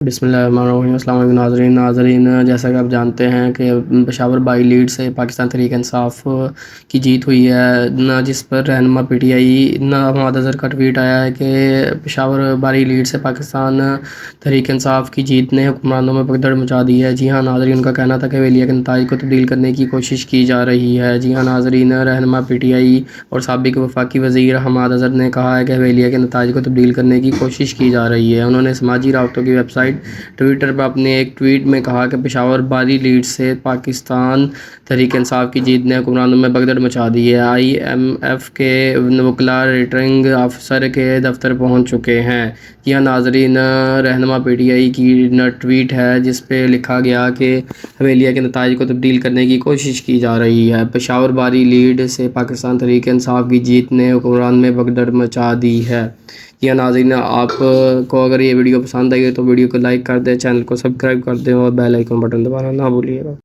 بسم اللہ الرحمن الرحیم۔ السلام علیکم ناظرین جیسا کہ آپ جانتے ہیں کہ پشاور بائی لیڈ سے پاکستان تحریک انصاف کی جیت ہوئی ہے، جس پر رہنما P T I Hammad Azhar کا ٹویٹ آیا ہے کہ پشاور بائی لیڈ سے پاکستان تحریک انصاف کی جیت نے حکمرانوں میں بھگدڑ مچا دی ہے۔ جی ہاں ناظرین، ان کا کہنا تھا کہ حویلیہ کے نتائج کو تبدیل کرنے کی کوشش کی جا رہی ہے۔ جی ہاں ناظرین، رہنما پی ٹی آئی اور سابق وفاقی وزیر حماد اظہر نے کہا ہے کہ حویلیہ کے نتائج کو تبدیل کرنے کی کوشش کی جا رہی ہے۔ انہوں نے سماجی رابطوں کی ویب سائٹ ٹویٹر پر اپنے ایک ٹویٹ میں کہا کہ پشاور باری لیڈ سے پاکستان تحریک انصاف کی جیت نے حکمرانوں میں بھگدڑ مچا دی ہے۔ آئی ایم ایف کے وکلاء ریٹرننگ افسر کے دفتر پہنچ چکے ہیں۔ یہ ناظرین، رہنما پی ٹی آئی کی ٹویٹ ہے جس پہ لکھا گیا کہ حویلیہ کے نتائج کو تبدیل کرنے کی کوشش کی جا رہی ہے۔ پشاور باری لیڈ سے پاکستان تحریک انصاف کی جیت نے حکمران میں بھگدڑ مچا دی ہے۔ یہ ناظرین، آپ کو اگر یہ ویڈیو پسند آئی ہے تو ویڈیو کو لائک کر دیں، چینل کو سبسکرائب کر دیں اور بیل آئیکن بٹن دبانا نہ بھولیے گا۔